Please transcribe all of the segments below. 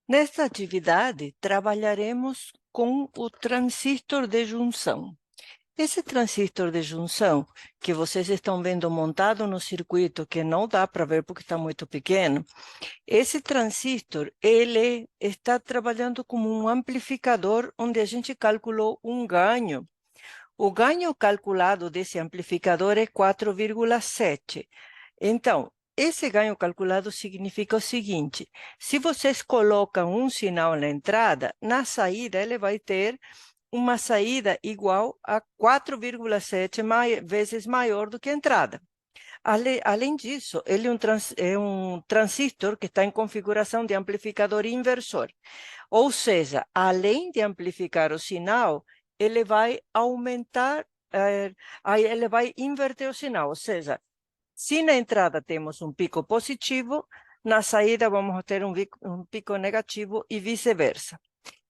Nesta atividade, trabalharemos com o transistor de junção. Esse transistor de junção que vocês estão vendo montado no circuito, que não dá para ver porque está muito pequeno, esse transistor, ele está trabalhando como um amplificador onde a gente calculou um ganho. O ganho calculado desse amplificador é 4,7. Então, esse ganho calculado significa o seguinte: se vocês colocam um sinal na entrada, na saída ele vai ter uma saída igual a 4,7 vezes maior do que a entrada. Além disso, ele é um transistor que está em configuração de amplificador inversor. Ou seja, além de amplificar o sinal, ele vai aumentar, aí ele vai inverter o sinal. Ou seja, se na entrada temos um pico positivo, na saída vamos ter um pico negativo e vice-versa.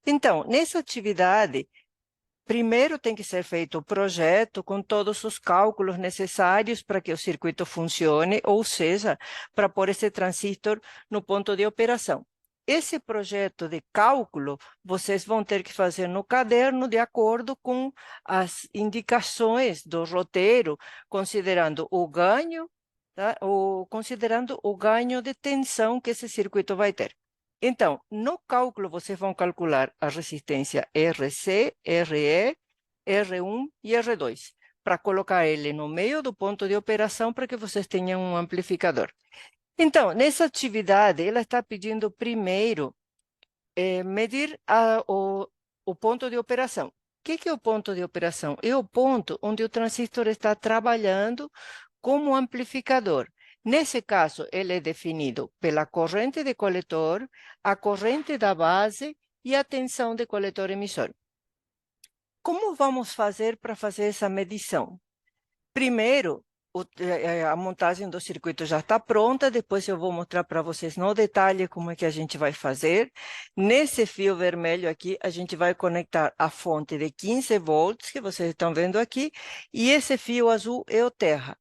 Então, nessa atividade, primeiro tem que ser feito o projeto com todos os cálculos necessários para que o circuito funcione, ou seja, para pôr esse transistor no ponto de operação. Esse projeto de cálculo, vocês vão ter que fazer no caderno de acordo com as indicações do roteiro, considerando o ganho, tá? Considerando o ganho de tensão que esse circuito vai ter. Então, no cálculo, vocês vão calcular a resistência RC, RE, R1 e R2, para colocar ele no meio do ponto de operação para que vocês tenham um amplificador. Então, nessa atividade, ela está pedindo primeiro medir o ponto de operação. O que é o ponto de operação? É o ponto onde o transistor está trabalhando como amplificador. Nesse caso, ele é definido pela corrente de coletor, a corrente da base e a tensão de coletor emissor. Como vamos fazer para fazer essa medição? Primeiro, a montagem do circuito já está pronta, depois eu vou mostrar para vocês no detalhe como é que a gente vai fazer. Nesse fio vermelho aqui, a gente vai conectar a fonte de 15 volts, que vocês estão vendo aqui, e esse fio azul é o terra.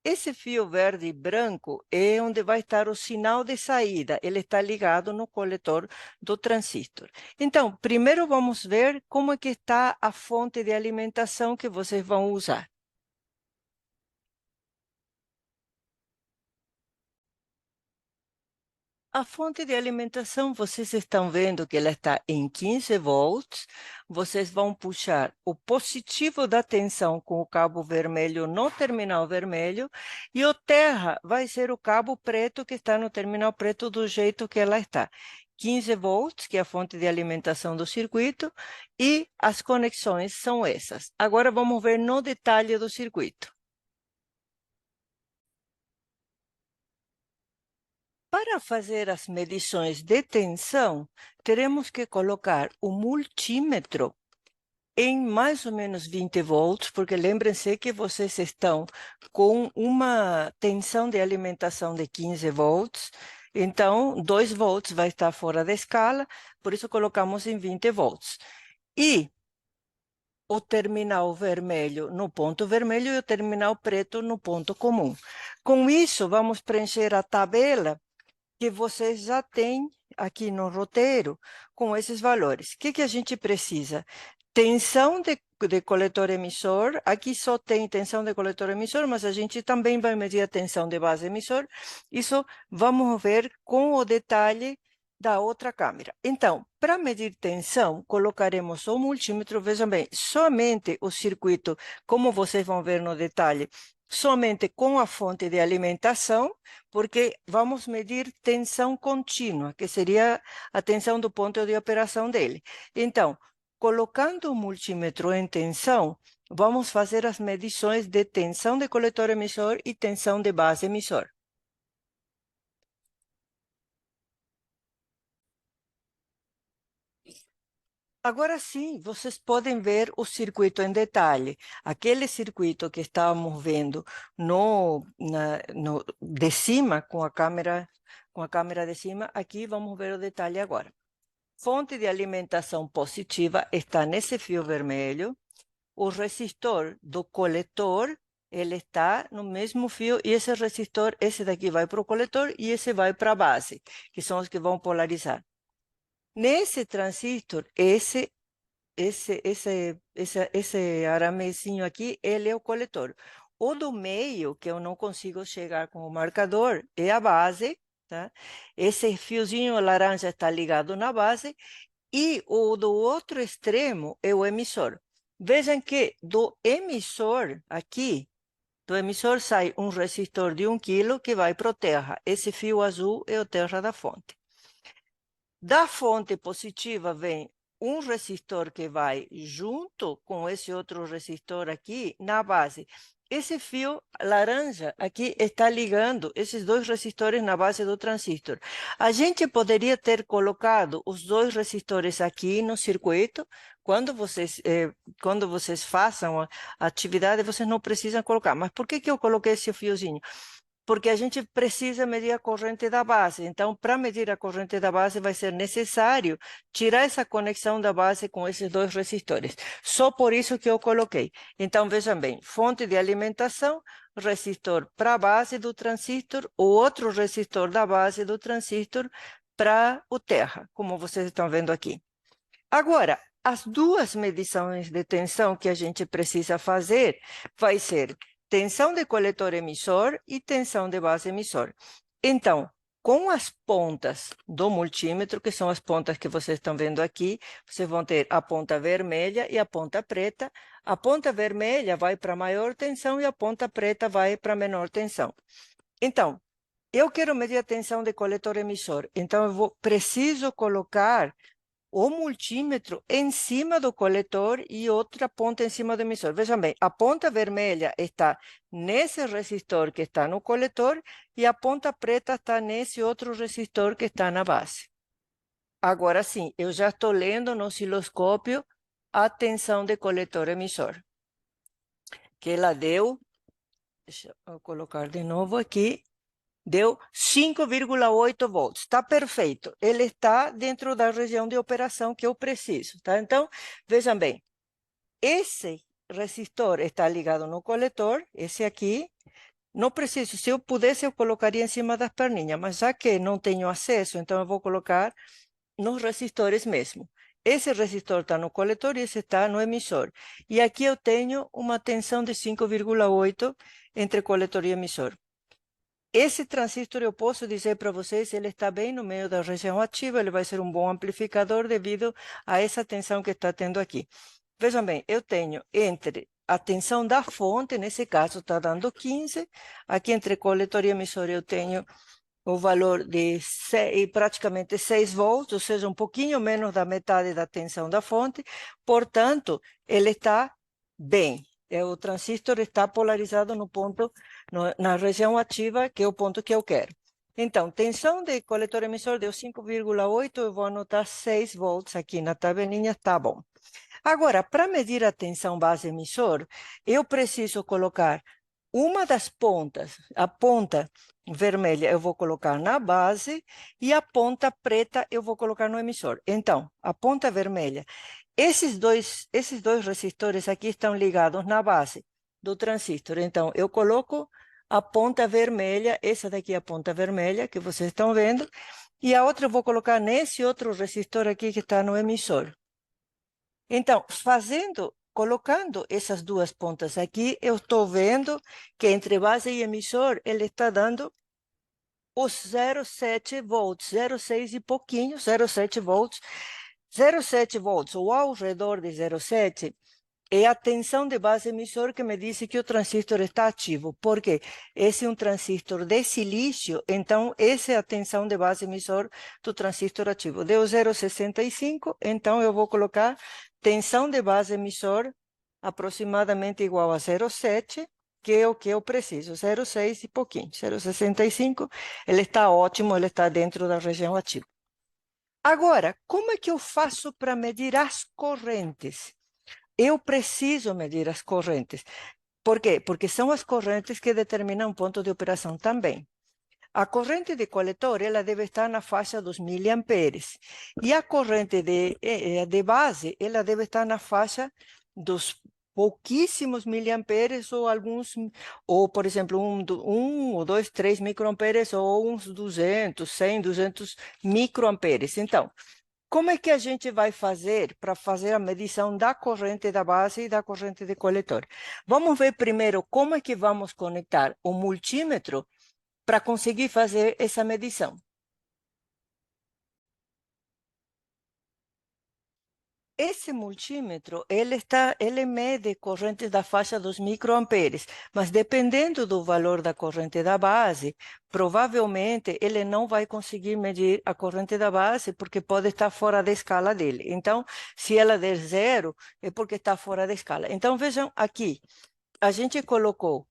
Esse fio verde e branco é onde vai estar o sinal de saída. Ele está ligado no coletor do transistor. Então, primeiro vamos ver como é que está a fonte de alimentação que vocês vão usar. A fonte de alimentação, vocês estão vendo que ela está em 15 volts. Vocês vão puxar o positivo da tensão com o cabo vermelho no terminal vermelho e o terra vai ser o cabo preto que está no terminal preto do jeito que ela está. 15 volts, que é a fonte de alimentação do circuito, e as conexões são essas. Agora vamos ver no detalhe do circuito. Para fazer as medições de tensão, teremos que colocar o multímetro em mais ou menos 20 volts, porque lembrem-se que vocês estão com uma tensão de alimentação de 15 volts, então 2 volts vai estar fora da escala, por isso colocamos em 20 volts. E o terminal vermelho no ponto vermelho e o terminal preto no ponto comum. Com isso, vamos preencher a tabela que vocês já têm aqui no roteiro com esses valores. O que a gente precisa? Tensão de coletor emissor, aqui só tem tensão de coletor emissor, mas a gente também vai medir a tensão de base emissor. Isso vamos ver com o detalhe da outra câmera. Então, para medir tensão, colocaremos o multímetro, vejam bem, somente o circuito, como vocês vão ver no detalhe, somente com a fonte de alimentação, porque vamos medir tensão contínua, que seria a tensão do ponto de operação dele. Então, colocando o multímetro em tensão, vamos fazer as medições de tensão de coletor emissor e tensão de base emissor. Agora sim, vocês podem ver o circuito em detalhe. Aquele circuito que estávamos vendo de cima, com a câmera de cima, aqui vamos ver o detalhe agora. Fonte de alimentação positiva está nesse fio vermelho. O resistor do coletor, ele está no mesmo fio, e esse resistor, esse daqui vai para o coletor e esse vai para a base, que são os que vão polarizar. Nesse transistor, esse aramezinho aqui, ele é o coletor. O do meio, que eu não consigo chegar com o marcador, é a base, tá? Esse fiozinho laranja está ligado na base, e o do outro extremo é o emissor. Vejam que do emissor aqui, do emissor sai um resistor de 1 quilo que vai para o terra. Esse fio azul é o terra da fonte. Da fonte positiva vem um resistor que vai junto com esse outro resistor aqui na base. Esse fio laranja aqui está ligando esses dois resistores na base do transistor. A gente poderia ter colocado os dois resistores aqui no circuito. Quando vocês façam a atividade, vocês não precisam colocar. Mas por que eu coloquei esse fiozinho? Porque a gente precisa medir a corrente da base. Então, para medir a corrente da base, vai ser necessário tirar essa conexão da base com esses dois resistores. Só por isso que eu coloquei. Então, vejam bem, fonte de alimentação, resistor para a base do transistor, o outro resistor da base do transistor para o terra, como vocês estão vendo aqui. Agora, as duas medições de tensão que a gente precisa fazer vai ser tensão de coletor emissor e tensão de base emissor. Então, com as pontas do multímetro, que são as pontas que vocês estão vendo aqui, vocês vão ter a ponta vermelha e a ponta preta. A ponta vermelha vai para maior tensão e a ponta preta vai para menor tensão. Então, eu quero medir a tensão de coletor emissor, então eu preciso colocar o multímetro em cima do coletor e outra ponta em cima do emissor. Vejam bem, a ponta vermelha está nesse resistor que está no coletor e a ponta preta está nesse outro resistor que está na base. Agora sim, eu já estou lendo no osciloscópio a tensão de coletor emissor, que ela deu, deixa eu colocar de novo aqui, deu 5,8 volts. Está perfeito. Ele está dentro da região de operação que eu preciso. Tá? Então, vejam bem. Esse resistor está ligado no coletor, esse aqui. Não preciso. Se eu pudesse, eu colocaria em cima das perninhas. Mas já que não tenho acesso, então eu vou colocar nos resistores mesmo. Esse resistor está no coletor e esse está no emissor. E aqui eu tenho uma tensão de 5,8 entre coletor e emissor. Esse transistor, eu posso dizer para vocês, ele está bem no meio da região ativa, ele vai ser um bom amplificador devido a essa tensão que está tendo aqui. Vejam bem, eu tenho entre a tensão da fonte, nesse caso está dando 15, aqui entre coletor e emissor eu tenho o valor de praticamente 6 volts, ou seja, um pouquinho menos da metade da tensão da fonte, portanto, ele está bem. O transistor está polarizado no ponto, na região ativa, que é o ponto que eu quero. Então, tensão de coletor emissor deu 5,8, eu vou anotar 6 volts aqui na tabelinha, tá bom. Agora, para medir a tensão base emissor, eu preciso colocar uma das pontas, a ponta vermelha eu vou colocar na base e a ponta preta eu vou colocar no emissor. Então, a ponta vermelha, esses dois resistores aqui estão ligados na base do transistor. Então, eu coloco a ponta vermelha, essa daqui é a ponta vermelha que vocês estão vendo, e a outra eu vou colocar nesse outro resistor aqui que está no emissor. Então, colocando essas duas pontas aqui, eu estou vendo que entre base e emissor, ele está dando os 0,7 volts, 0,6 e pouquinho, 0,7 volts. 0,7 volts, ou ao redor de 0,7, é a tensão de base emissor que me disse que o transistor está ativo. Por quê? Esse é um transistor de silício, então essa é a tensão de base emissor do transistor ativo. Deu 0,65, então eu vou colocar tensão de base emissor aproximadamente igual a 0,7, que é o que eu preciso, 0,6 e pouquinho, 0,65. Ele está ótimo, ele está dentro da região ativa. Agora, como é que eu faço para medir as correntes? Eu preciso medir as correntes. Por quê? Porque são as correntes que determinam o ponto de operação também. A corrente de coletor ela deve estar na faixa dos miliamperes. E a corrente de base ela deve estar na faixa dos pouquíssimos miliamperes ou alguns, ou por exemplo, 1 ou 2, 3 microamperes ou uns 200, 100, 200 microamperes. Então, como é que a gente vai fazer para fazer a medição da corrente da base e da corrente de coletor? Vamos ver primeiro como é que vamos conectar o multímetro para conseguir fazer essa medição. Esse multímetro, ele mede correntes da faixa dos microamperes, mas dependendo do valor da corrente da base, provavelmente ele não vai conseguir medir a corrente da base, porque pode estar fora da escala dele. Então, se ela der zero, é porque está fora da escala. Então, vejam aqui, a gente colocou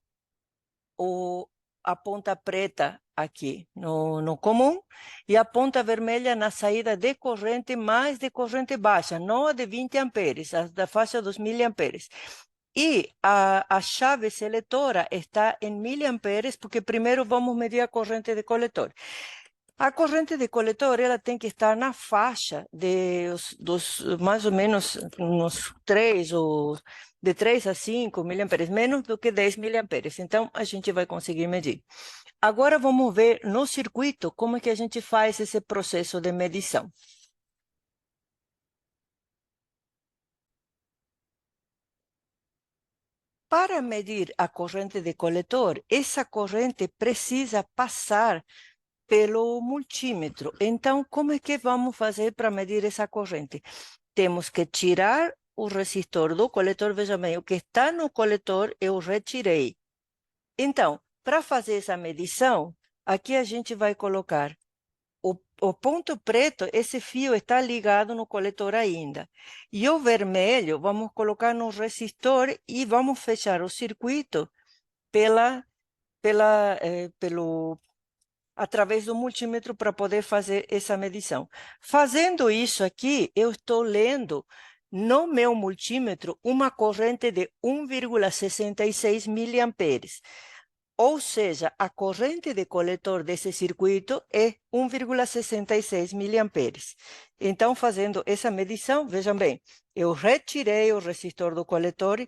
a ponta preta aqui no comum e a ponta vermelha na saída de corrente, mais de corrente baixa, não a de 20 amperes, a da faixa dos miliamperes. E a chave seletora está em miliamperes, porque primeiro vamos medir a corrente de coletor. A corrente de coletor ela tem que estar na faixa dos mais ou menos uns 3 ou de 3 a 5 miliamperes, menos do que 10 miliamperes. Então, a gente vai conseguir medir. Agora, vamos ver no circuito como é que a gente faz esse processo de medição. Para medir a corrente de coletor, essa corrente precisa passar pelo multímetro. Então, como é que vamos fazer para medir essa corrente? Temos que tirar o resistor do coletor. Veja bem, o que está no coletor eu retirei. Então, para fazer essa medição, aqui a gente vai colocar o ponto preto, esse fio está ligado no coletor ainda. E o vermelho, vamos colocar no resistor e vamos fechar o circuito pelo através do multímetro para poder fazer essa medição. Fazendo isso aqui, eu estou lendo no meu multímetro uma corrente de 1,66 miliamperes. Ou seja, a corrente de coletor desse circuito é 1,66 miliamperes. Então, fazendo essa medição, vejam bem, eu retirei o resistor do coletor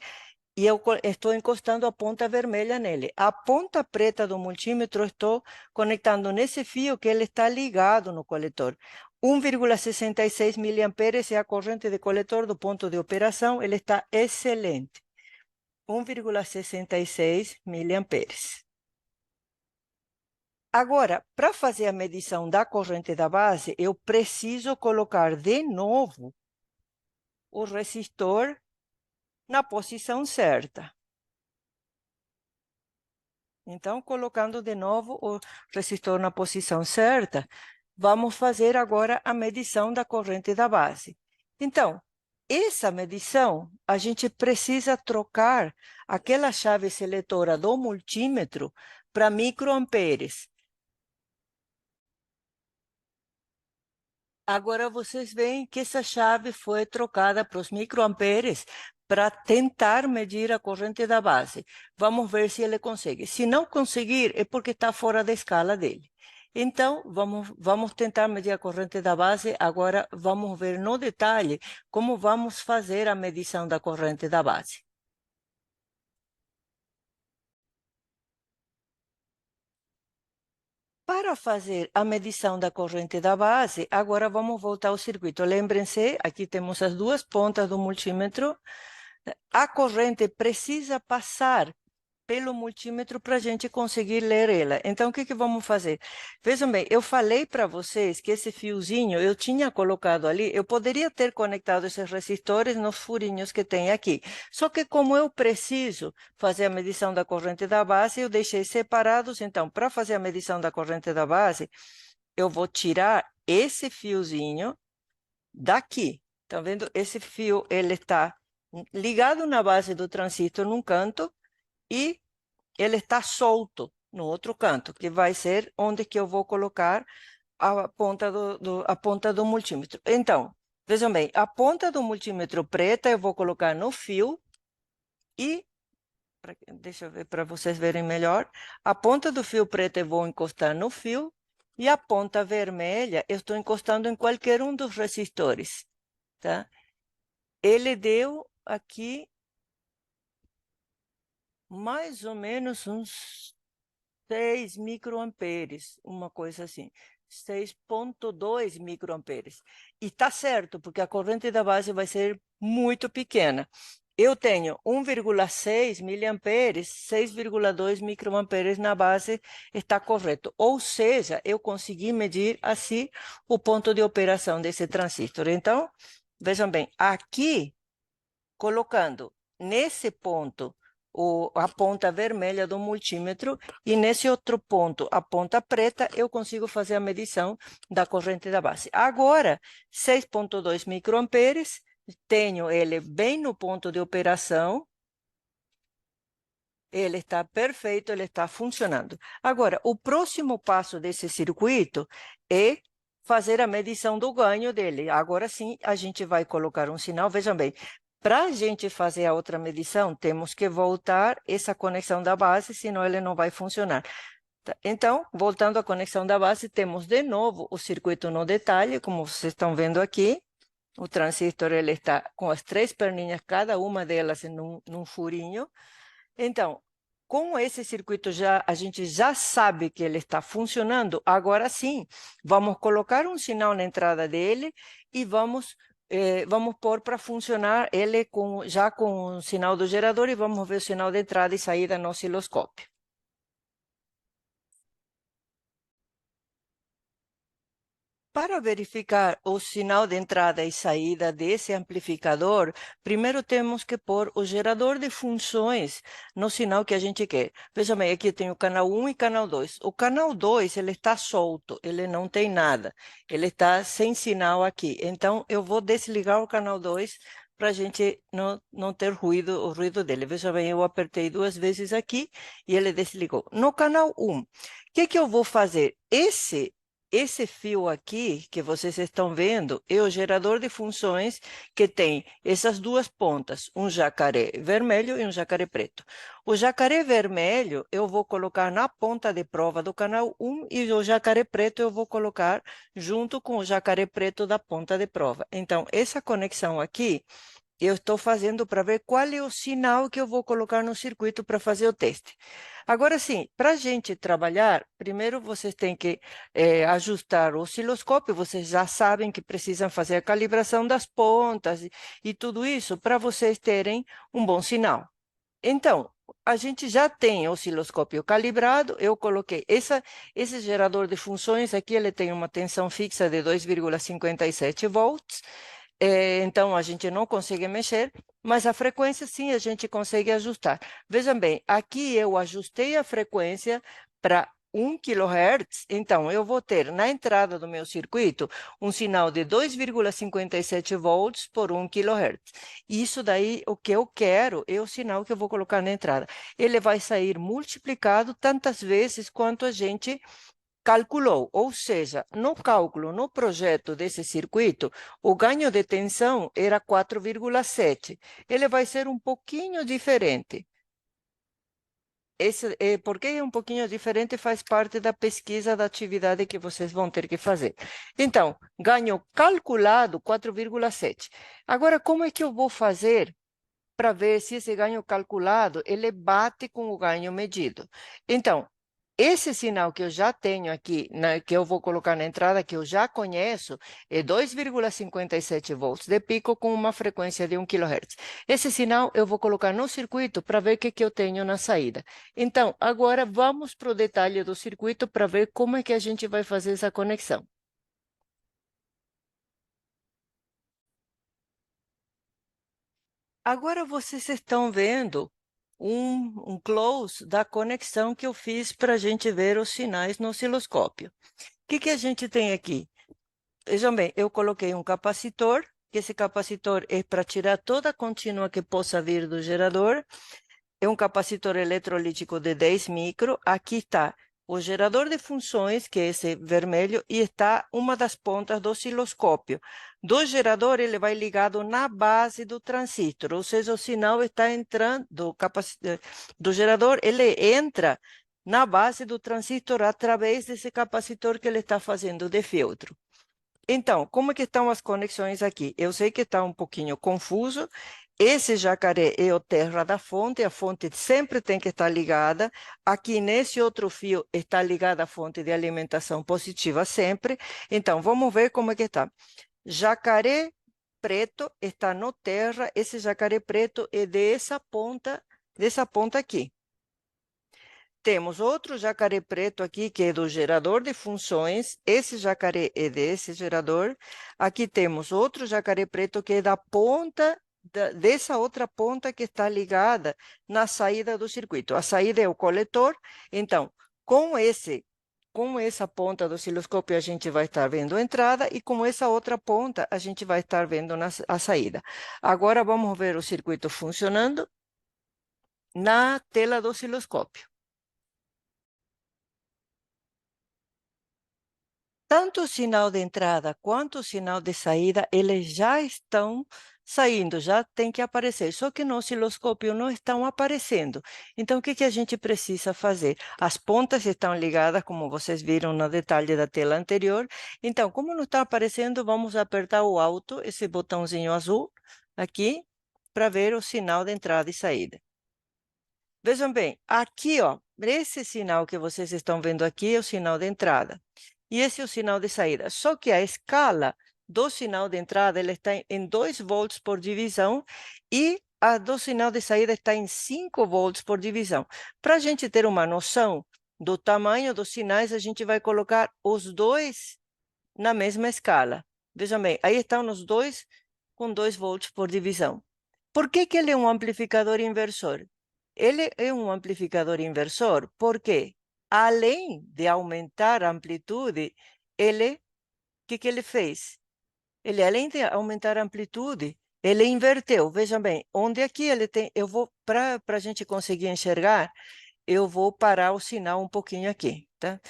e eu estou encostando a ponta vermelha nele. A ponta preta do multímetro estou conectando nesse fio que ele está ligado no coletor. 1,66 miliamperes é a corrente de coletor do ponto de operação, ele está excelente. 1,66 miliamperes. Agora, para fazer a medição da corrente da base, eu preciso colocar de novo o resistor na posição certa. Então, colocando de novo o resistor na posição certa, vamos fazer agora a medição da corrente da base. Então, essa medição, a gente precisa trocar aquela chave seletora do multímetro para microamperes. Agora vocês veem que essa chave foi trocada para os microamperes para tentar medir a corrente da base. Vamos ver se ele consegue. Se não conseguir, é porque está fora da escala dele. Então, vamos tentar medir a corrente da base. Agora, vamos ver no detalhe como vamos fazer a medição da corrente da base. Para fazer a medição da corrente da base, agora vamos voltar ao circuito. Lembrem-se, aqui temos as duas pontas do multímetro. A corrente precisa passar pelo multímetro para a gente conseguir ler ela. Então, o que vamos fazer? Vejam bem, eu falei para vocês que esse fiozinho eu tinha colocado ali, eu poderia ter conectado esses resistores nos furinhos que tem aqui. Só que como eu preciso fazer a medição da corrente da base, eu deixei separados. Então, para fazer a medição da corrente da base, eu vou tirar esse fiozinho daqui. Estão vendo? Esse fio, ele está ligado na base do transistor num canto e ele está solto no outro canto, que vai ser onde que eu vou colocar a ponta a ponta do multímetro. Então, vejam bem, a ponta do multímetro preta eu vou colocar no fio e, deixa eu ver para vocês verem melhor, a ponta do fio preto eu vou encostar no fio e a ponta vermelha eu estou encostando em qualquer um dos resistores, tá? Ele deu aqui mais ou menos uns 6 microamperes, uma coisa assim. 6,2 microamperes. E está certo, porque a corrente da base vai ser muito pequena. Eu tenho 1,6 miliamperes, 6,2 microamperes na base, está correto. Ou seja, eu consegui medir assim o ponto de operação desse transistor. Então, vejam bem, aqui, colocando nesse ponto a ponta vermelha do multímetro e nesse outro ponto a ponta preta, eu consigo fazer a medição da corrente da base. Agora, 6,2 microamperes, tenho ele bem no ponto de operação, ele está perfeito, ele está funcionando. Agora, o próximo passo desse circuito é fazer a medição do ganho dele. Agora sim, a gente vai colocar um sinal. Vejam bem, para a gente fazer a outra medição, temos que voltar essa conexão da base, senão ele não vai funcionar. Então, voltando à conexão da base, temos de novo o circuito no detalhe, como vocês estão vendo aqui. O transistor ele está com as 3 perninhas, cada uma delas num furinho. Então, com esse circuito a gente já sabe que ele está funcionando. Agora sim, vamos colocar um sinal na entrada dele e vamos pôr para funcionar ele já com o sinal do gerador e vamos ver o sinal de entrada e saída no osciloscópio. Para verificar o sinal de entrada e saída desse amplificador, primeiro temos que pôr o gerador de funções no sinal que a gente quer. Veja bem, aqui tem o canal 1 e canal 2. O canal 2 ele está solto, ele não tem nada, ele está sem sinal aqui. Então, eu vou desligar o canal 2 para a gente não ter ruído, o ruído dele. Veja bem, eu apertei 2 vezes aqui e ele desligou. No canal 1, o que eu vou fazer? Esse fio aqui, que vocês estão vendo, é o gerador de funções que tem essas duas pontas, um jacaré vermelho e um jacaré preto. O jacaré vermelho eu vou colocar na ponta de prova do canal 1 e o jacaré preto eu vou colocar junto com o jacaré preto da ponta de prova. Então, essa conexão aqui, eu estou fazendo para ver qual é o sinal que eu vou colocar no circuito para fazer o teste. Agora sim, para a gente trabalhar, primeiro vocês têm que ajustar o osciloscópio, vocês já sabem que precisam fazer a calibração das pontas e tudo isso para vocês terem um bom sinal. Então, a gente já tem o osciloscópio calibrado, eu coloquei esse gerador de funções aqui, ele tem uma tensão fixa de 2,57 volts, então a gente não consegue mexer, mas a frequência sim a gente consegue ajustar. Vejam bem, aqui eu ajustei a frequência para 1 kHz, então eu vou ter na entrada do meu circuito um sinal de 2,57 volts por 1 kHz. Isso daí, o que eu quero é o sinal que eu vou colocar na entrada. Ele vai sair multiplicado tantas vezes quanto a gente calculou, ou seja, no cálculo, no projeto desse circuito, o ganho de tensão era 4,7. Ele vai ser um pouquinho diferente. Porque é um pouquinho diferente, faz parte da pesquisa da atividade que vocês vão ter que fazer. Então, ganho calculado 4,7. Agora, como é que eu vou fazer para ver se esse ganho calculado ele bate com o ganho medido? Então, esse sinal que eu já tenho aqui, que eu vou colocar na entrada, que eu já conheço, é 2,57 volts de pico com uma frequência de 1 kHz. Esse sinal eu vou colocar no circuito para ver o que eu tenho na saída. Então, agora vamos para o detalhe do circuito para ver como é que a gente vai fazer essa conexão. Agora vocês estão vendo um close da conexão que eu fiz para a gente ver os sinais no osciloscópio. O que a gente tem aqui? Vejam bem, eu coloquei um capacitor, que esse capacitor é para tirar toda a contínua que possa vir do gerador. É um capacitor eletrolítico de 10 micro. Aqui está o gerador de funções, que é esse vermelho, e está uma das pontas do osciloscópio. Do gerador, ele vai ligado na base do transistor, ou seja, o sinal está entrando do gerador, ele entra na base do transistor através desse capacitor que ele está fazendo de filtro. Então, como é que estão as conexões aqui? Eu sei que está um pouquinho confuso. Esse jacaré é o terra da fonte, a fonte sempre tem que estar ligada. Aqui nesse outro fio está ligada a fonte de alimentação positiva sempre. Então, vamos ver como é que está. Jacaré preto está no terra, esse jacaré preto é dessa ponta aqui. Temos outro jacaré preto aqui, que é do gerador de funções. Esse jacaré é desse gerador. Aqui temos outro jacaré preto que é da ponta, dessa outra ponta que está ligada na saída do circuito. A saída é o coletor. Então, com essa ponta do osciloscópio, a gente vai estar vendo a entrada e com essa outra ponta, a gente vai estar vendo a saída. Agora, vamos ver o circuito funcionando na tela do osciloscópio. Tanto o sinal de entrada quanto o sinal de saída, eles já estão saindo, já tem que aparecer, só que no osciloscópio não estão aparecendo. Então, o que a gente precisa fazer? As pontas estão ligadas, como vocês viram no detalhe da tela anterior. Então, como não está aparecendo, vamos apertar o alto, esse botãozinho azul aqui, para ver o sinal de entrada e saída. Vejam bem, aqui, ó, esse sinal que vocês estão vendo aqui é o sinal de entrada. E esse é o sinal de saída. Só que a escala do sinal de entrada ele está em 2 volts por divisão e a do sinal de saída está em 5 volts por divisão. Para a gente ter uma noção do tamanho dos sinais, a gente vai colocar os dois na mesma escala. Vejam bem, aí estão os dois com 2 volts por divisão. Por que ele é um amplificador inversor? Ele é um amplificador inversor porque, além de aumentar a amplitude, o que ele fez? Ele, além de aumentar a amplitude, ele inverteu. Vejam bem, onde aqui ele tem... Eu vou, para a gente conseguir enxergar, eu vou parar o sinal um pouquinho aqui, tá?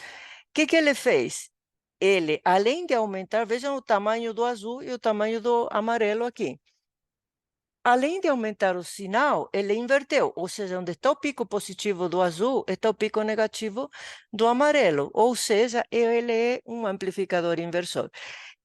O que ele fez? Ele, além de aumentar, vejam o tamanho do azul e o tamanho do amarelo aqui. Além de aumentar o sinal, ele inverteu, ou seja, onde está o pico positivo do azul, está o pico negativo do amarelo, ou seja, ele é um amplificador inversor.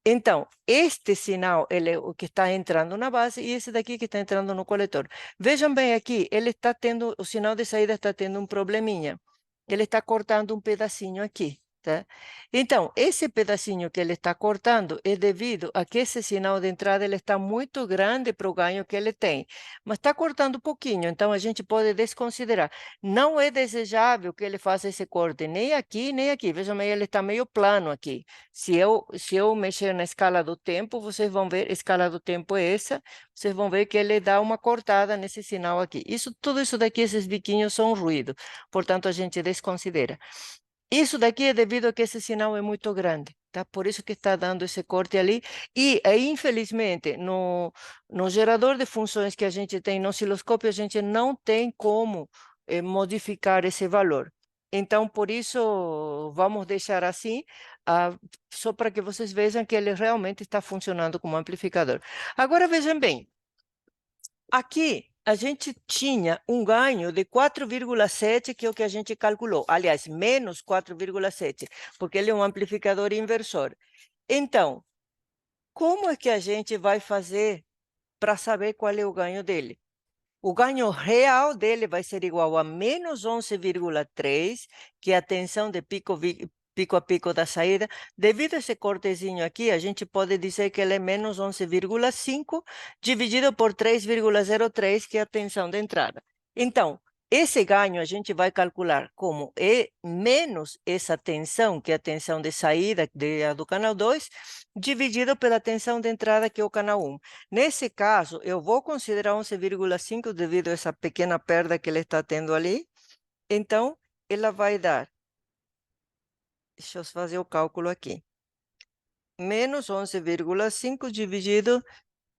Então, este sinal, ele é o que está entrando na base e esse daqui que está entrando no coletor. Vejam bem aqui, ele está tendo, o sinal de saída está tendo um probleminha. Ele está cortando um pedacinho aqui. Tá? Então, esse pedacinho que ele está cortando é devido a que esse sinal de entrada ele está muito grande para o ganho que ele tem, mas está cortando um pouquinho, então a gente pode desconsiderar. Não é desejável que ele faça esse corte nem aqui, nem aqui. Vejam bem, ele está meio plano aqui. Se eu mexer na escala do tempo, vocês vão ver, a escala do tempo é essa, vocês vão ver que ele dá uma cortada nesse sinal aqui. Tudo isso daqui, esses biquinhos são ruído, portanto a gente desconsidera. Isso daqui é devido a que esse sinal é muito grande, tá? Por isso que está dando esse corte ali. E, infelizmente, no gerador de funções que a gente tem no osciloscópio, a gente não tem como modificar esse valor. Então, por isso, vamos deixar assim, só para que vocês vejam que ele realmente está funcionando como amplificador. Agora, vejam bem, aqui a gente tinha um ganho de 4,7, que é o que a gente calculou. Aliás, menos 4,7, porque ele é um amplificador inversor. Então, como é que a gente vai fazer para saber qual é o ganho dele? O ganho real dele vai ser igual a menos 11,3, que é a tensão de pico a pico da saída. Devido a esse cortezinho aqui, a gente pode dizer que ele é menos 11,5 dividido por 3,03, que é a tensão de entrada. Então, esse ganho a gente vai calcular como é menos essa tensão, que é a tensão de saída do canal 2, dividido pela tensão de entrada, que é o canal 1. Nesse caso, eu vou considerar 11,5 devido a essa pequena perda que ele está tendo ali. Então, ela vai dar... Deixa eu fazer o cálculo aqui. Menos 11,5 dividido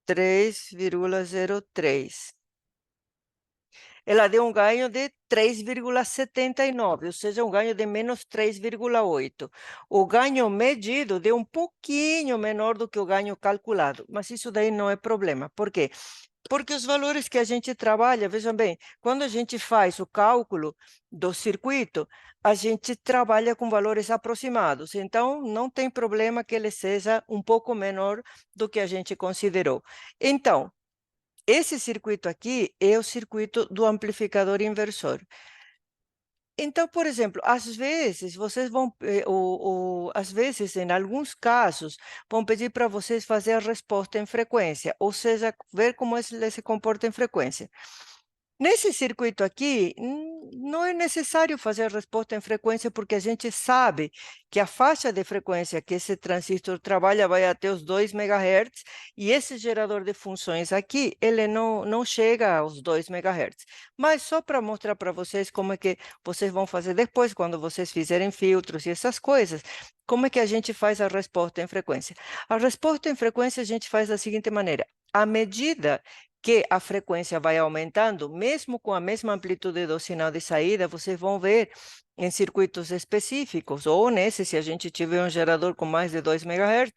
3,03. Ela deu um ganho de 3,79, ou seja, um ganho de menos 3,8. O ganho medido deu um pouquinho menor do que o ganho calculado, mas isso daí não é problema. Por quê? Porque os valores que a gente trabalha, vejam bem, quando a gente faz o cálculo do circuito, a gente trabalha com valores aproximados. Então, não tem problema que ele seja um pouco menor do que a gente considerou. Então, esse circuito aqui é o circuito do amplificador inversor. Então, por exemplo, às vezes vocês vão, às vezes, em alguns casos, vão pedir para vocês fazer a resposta em frequência, ou seja, ver como ele se comporta em frequência. Nesse circuito aqui, não é necessário fazer a resposta em frequência, porque a gente sabe que a faixa de frequência que esse transistor trabalha vai até os 2 MHz, e esse gerador de funções aqui, ele não chega aos 2 MHz. Mas só para mostrar para vocês como é que vocês vão fazer depois, quando vocês fizerem filtros e essas coisas, como é que a gente faz a resposta em frequência. A resposta em frequência a gente faz da seguinte maneira: à medida que a frequência vai aumentando, mesmo com a mesma amplitude do sinal de saída, vocês vão ver em circuitos específicos, ou nesse, se a gente tiver um gerador com mais de 2 MHz,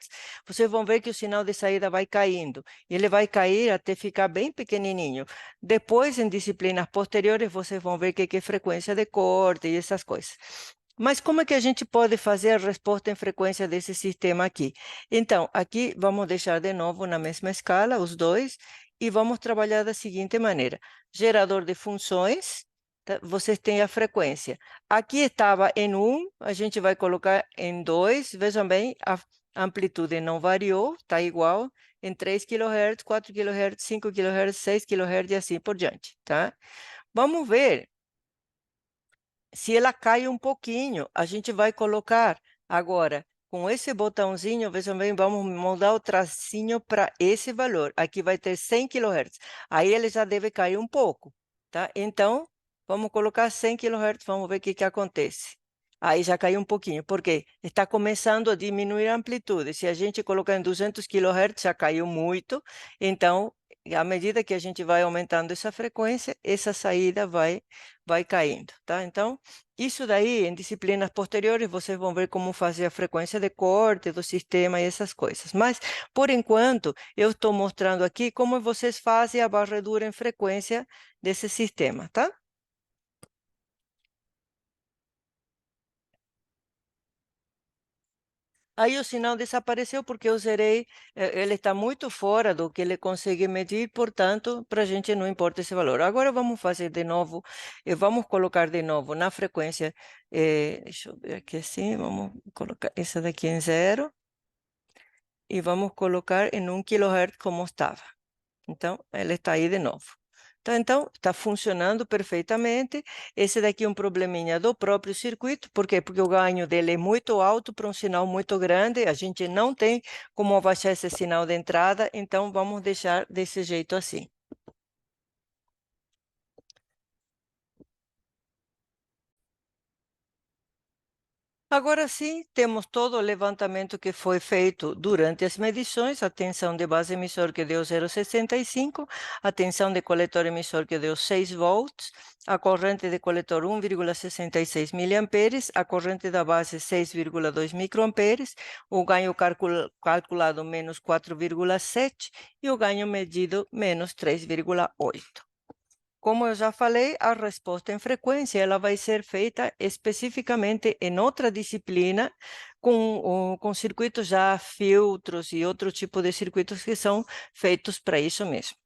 vocês vão ver que o sinal de saída vai caindo. Ele vai cair até ficar bem pequenininho. Depois, em disciplinas posteriores, vocês vão ver que é frequência de corte e essas coisas. Mas como é que a gente pode fazer a resposta em frequência desse sistema aqui? Então, aqui vamos deixar de novo na mesma escala, os dois, e vamos trabalhar da seguinte maneira: gerador de funções, tá? Vocês têm a frequência. Aqui estava em 1, a gente vai colocar em 2. Vejam bem, a amplitude não variou, está igual, em 3 kHz, 4 kHz, 5 kHz, 6 kHz e assim por diante, tá? Vamos ver se ela cai um pouquinho. A gente vai colocar agora, com esse botãozinho, vejam bem, vamos mudar o tracinho para esse valor. Aqui vai ter 100 kHz. Aí ele já deve cair um pouco, tá? Então, vamos colocar 100 kHz, vamos ver o que acontece. Aí já caiu um pouquinho, porque está começando a diminuir a amplitude. Se a gente colocar em 200 kHz, já caiu muito. Então, à medida que a gente vai aumentando essa frequência, essa saída vai caindo, tá? Então, isso daí, em disciplinas posteriores, vocês vão ver como fazer a frequência de corte do sistema e essas coisas. Mas, por enquanto, eu estou mostrando aqui como vocês fazem a varredura em frequência desse sistema, tá? Aí o sinal desapareceu porque eu zerei, ele está muito fora do que ele consegue medir, portanto, para a gente não importa esse valor. Agora vamos fazer de novo, vamos colocar de novo na frequência, deixa eu ver aqui assim, vamos colocar essa daqui em 0 e vamos colocar em 1 kHz como estava. Então, ela está aí de novo. Então, está funcionando perfeitamente. Esse daqui é um probleminha do próprio circuito. Por quê? Porque o ganho dele é muito alto para um sinal muito grande. A gente não tem como abaixar esse sinal de entrada, então vamos deixar desse jeito assim. Agora sim, temos todo o levantamento que foi feito durante as medições, a tensão de base emissor que deu 0,65, a tensão de coletor emissor que deu 6 volts, a corrente de coletor 1,66 miliamperes, a corrente da base 6,2 microamperes, o ganho calculado menos 4,7 e o ganho medido menos 3,8. Como eu já falei, a resposta em frequência ela vai ser feita especificamente em outra disciplina, com circuitos já filtros e outro tipo de circuitos que são feitos para isso mesmo.